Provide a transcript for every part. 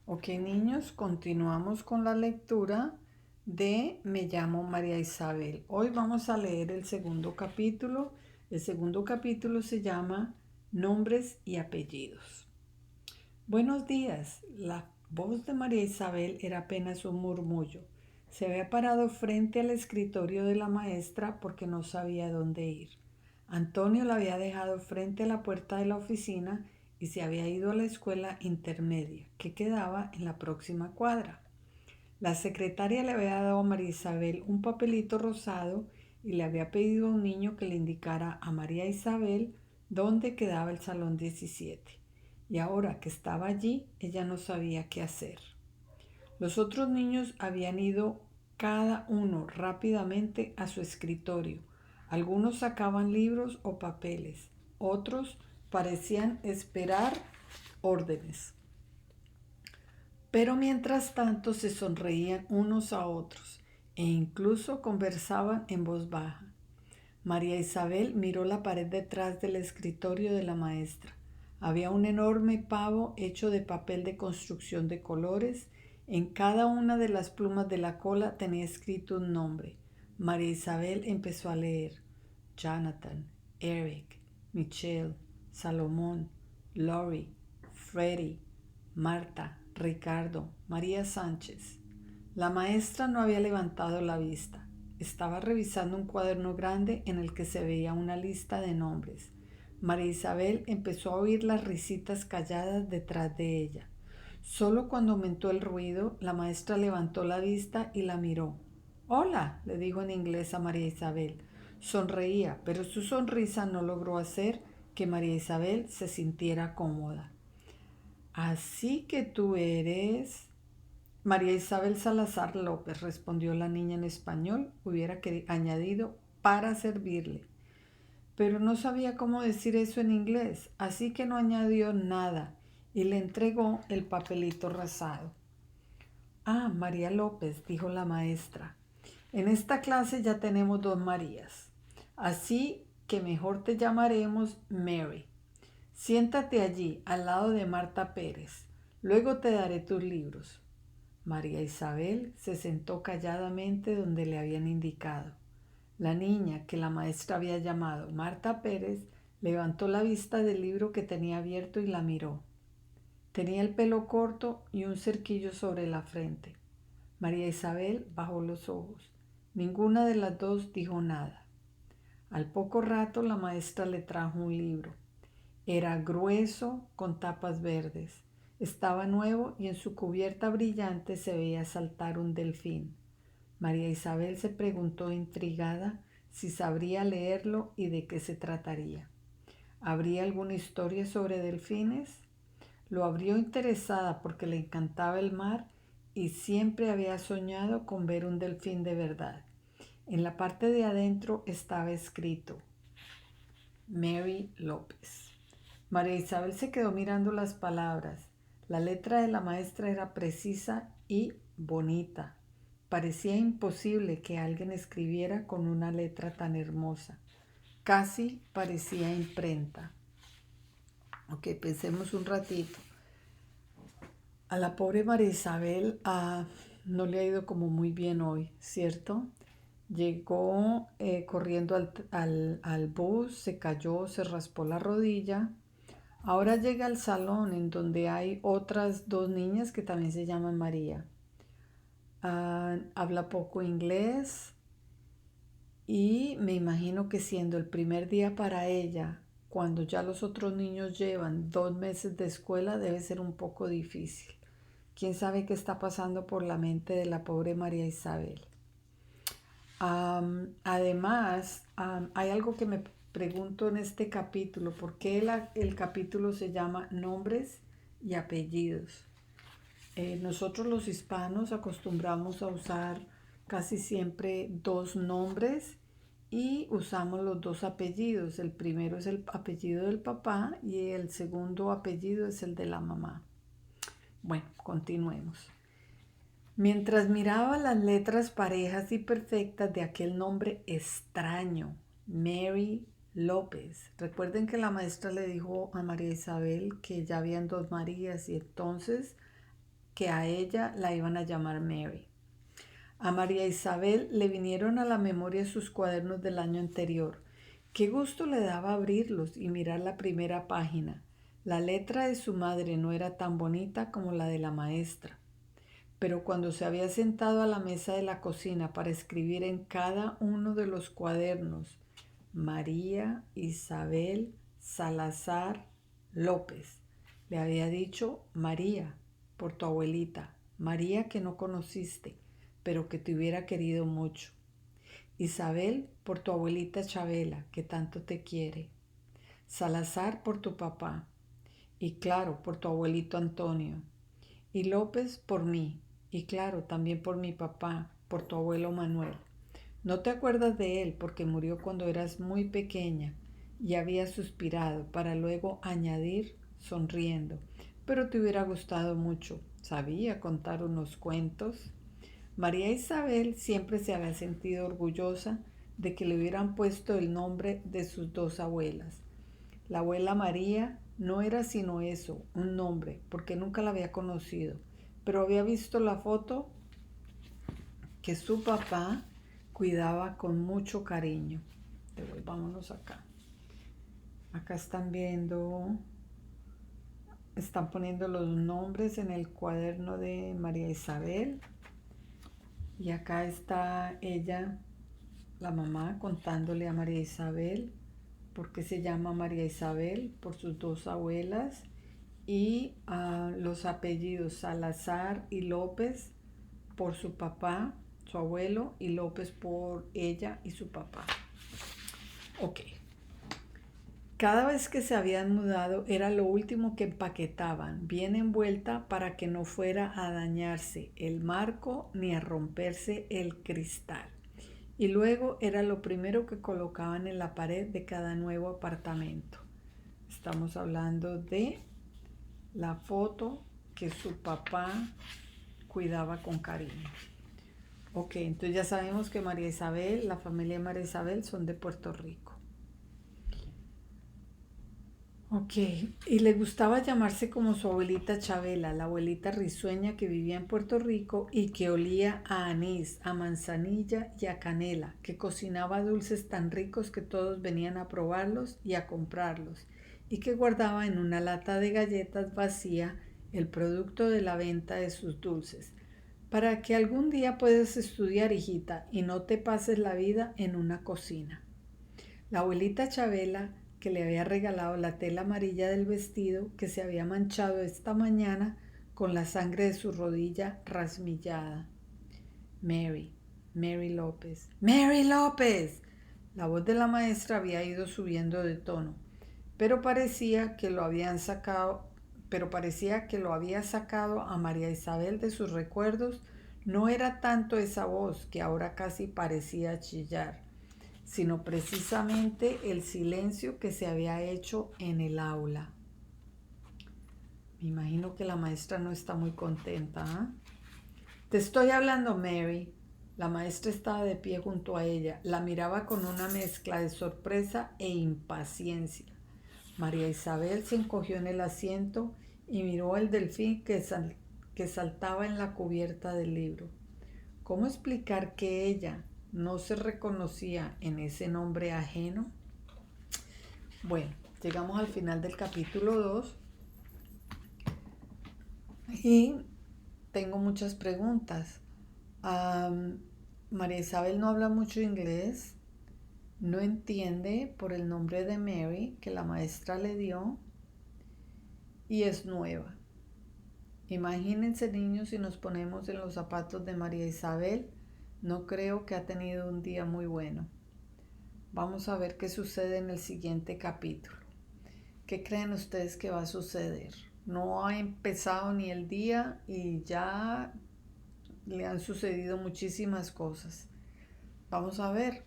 Ok, niños, continuamos con la lectura de Me llamo María Isabel. Hoy vamos a leer el segundo capítulo. El segundo capítulo se llama Nombres y apellidos. Buenos días. La voz de María Isabel era apenas un murmullo. Se había parado frente al escritorio de la maestra porque no sabía dónde ir. Antonio la había dejado frente a la puerta de la oficina y se había ido a la escuela intermedia, que quedaba en la próxima cuadra. La secretaria le había dado a María Isabel un papelito rosado y le había pedido a un niño que le indicara a María Isabel dónde quedaba el salón 17. Y ahora que estaba allí, ella no sabía qué hacer. Los otros niños habían ido cada uno rápidamente a su escritorio. Algunos sacaban libros o papeles, otros parecían esperar órdenes. Pero mientras tanto se sonreían unos a otros e incluso conversaban en voz baja. María Isabel miró la pared detrás del escritorio de la maestra. Había un enorme pavo hecho de papel de construcción de colores. En cada una de las plumas de la cola tenía escrito un nombre. María Isabel empezó a leer: Jonathan, Eric, Michelle, Salomón, Lori, Freddy, Marta, Ricardo, María Sánchez. La maestra no había levantado la vista. Estaba revisando un cuaderno grande en el que se veía una lista de nombres. María Isabel empezó a oír las risitas calladas detrás de ella. Solo cuando aumentó el ruido, la maestra levantó la vista y la miró. Hola, le dijo en inglés a María Isabel. Sonreía, pero su sonrisa no logró hacer que María Isabel se sintiera cómoda. Así que tú eres... María Isabel Salazar López, respondió la niña en español. Hubiera añadido para servirle, pero no sabía cómo decir eso en inglés, así que no añadió nada y le entregó el papelito rasado. Ah, María López, dijo la maestra. En esta clase ya tenemos dos Marías, así que mejor te llamaremos Mary. Siéntate allí, al lado de Marta Pérez. Luego te daré tus libros. María Isabel se sentó calladamente donde le habían indicado. La niña, que la maestra había llamado Marta Pérez, levantó la vista del libro que tenía abierto y la miró. Tenía el pelo corto y un cerquillo sobre la frente. María Isabel bajó los ojos. Ninguna de las dos dijo nada. Al poco rato la maestra le trajo un libro. Era grueso, con tapas verdes. Estaba nuevo y en su cubierta brillante se veía saltar un delfín. María Isabel se preguntó intrigada si sabría leerlo y de qué se trataría. ¿Habría alguna historia sobre delfines? Lo abrió interesada porque le encantaba el mar y siempre había soñado con ver un delfín de verdad. En la parte de adentro estaba escrito: Mary López. María Isabel se quedó mirando las palabras. La letra de la maestra era precisa y bonita. Parecía imposible que alguien escribiera con una letra tan hermosa. Casi parecía imprenta. Ok, pensemos un ratito. A la pobre María Isabel no le ha ido como muy bien hoy, ¿cierto? Llegó corriendo al bus, se cayó, se raspó la rodilla. Ahora llega al salón en donde hay otras dos niñas que también se llaman María. Habla poco inglés y me imagino que siendo el primer día para ella, cuando ya los otros niños llevan 2 meses de escuela, debe ser un poco difícil. ¿Quién sabe qué está pasando por la mente de la pobre María Isabel? Además, hay algo que me pregunto en este capítulo. ¿Por qué el capítulo se llama Nombres y Apellidos? Nosotros los hispanos acostumbramos a usar casi siempre dos nombres y usamos los dos apellidos. El primero es el apellido del papá y el segundo apellido es el de la mamá. Bueno, continuemos. Mientras miraba las letras parejas y perfectas de aquel nombre extraño, Mary López. Recuerden que la maestra le dijo a María Isabel que ya habían dos Marías y entonces que a ella la iban a llamar Mary. A María Isabel le vinieron a la memoria sus cuadernos del año anterior. Qué gusto le daba abrirlos y mirar la primera página. La letra de su madre no era tan bonita como la de la maestra, pero cuando se había sentado a la mesa de la cocina para escribir en cada uno de los cuadernos María Isabel Salazar López, le había dicho María por tu abuelita, María que no conociste, pero que te hubiera querido mucho. Isabel por tu abuelita Chabela, que tanto te quiere. Salazar por tu papá. Y claro, por tu abuelito Antonio. Y López por mí. Y claro, también por mi papá, por tu abuelo Manuel. No te acuerdas de él porque murió cuando eras muy pequeña y había suspirado para luego añadir, sonriendo, pero te hubiera gustado mucho. ¿Sabía contar unos cuentos? María Isabel siempre se había sentido orgullosa de que le hubieran puesto el nombre de sus dos abuelas. La abuela María no era sino eso, un nombre, porque nunca la había conocido, pero había visto la foto que su papá cuidaba con mucho cariño. Devolvámonos acá. Acá están poniendo los nombres en el cuaderno de María Isabel. Y acá está ella, la mamá, contándole a María Isabel por qué se llama María Isabel, por sus dos abuelas, y los apellidos Salazar y López por su papá, su abuelo, y López por ella y su papá. Ok. Cada vez que se habían mudado era lo último que empaquetaban, bien envuelta para que no fuera a dañarse el marco ni a romperse el cristal. Y luego era lo primero que colocaban en la pared de cada nuevo apartamento. Estamos hablando de la foto que su papá cuidaba con cariño. Ok, entonces ya sabemos que María Isabel, la familia de María Isabel son de Puerto Rico. Ok, y le gustaba llamarse como su abuelita Chabela, la abuelita risueña que vivía en Puerto Rico y que olía a anís, a manzanilla y a canela, que cocinaba dulces tan ricos que todos venían a probarlos y a comprarlos, y que guardaba en una lata de galletas vacía el producto de la venta de sus dulces, para que algún día puedas estudiar, hijita, y no te pases la vida en una cocina. La abuelita Chabela, que le había regalado la tela amarilla del vestido que se había manchado esta mañana con la sangre de su rodilla rasmillada. Mary, Mary López, Mary López. La voz de la maestra había ido subiendo de tono, pero parecía que lo había sacado a María Isabel de sus recuerdos. No era tanto esa voz que ahora casi parecía chillar, sino precisamente el silencio que se había hecho en el aula. Me imagino que la maestra no está muy contenta, ¿eh? Te estoy hablando, Mary. La maestra estaba de pie junto a ella. La miraba con una mezcla de sorpresa e impaciencia. María Isabel se encogió en el asiento y miró al delfín que saltaba en la cubierta del libro. ¿Cómo explicar que ella no se reconocía en ese nombre ajeno? Bueno, llegamos al final del capítulo 2 y tengo muchas preguntas. María Isabel no habla mucho inglés, no entiende por el nombre de Mary que la maestra le dio y es nueva. Imagínense, niños, si nos ponemos en los zapatos de María Isabel, no creo que ha tenido un día muy bueno. Vamos a ver qué sucede en el siguiente capítulo. ¿Qué creen ustedes que va a suceder? No ha empezado ni el día y ya le han sucedido muchísimas cosas. Vamos a ver,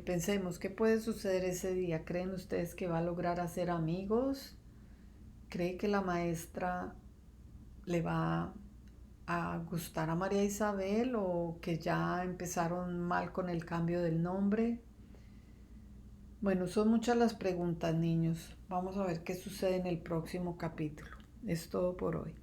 pensemos, ¿qué puede suceder ese día? ¿Creen ustedes que va a lograr hacer amigos? ¿Cree que la maestra le va a gustar a María Isabel o que ya empezaron mal con el cambio del nombre? Bueno, son muchas las preguntas, niños. Vamos a ver qué sucede en el próximo capítulo. Es todo por hoy.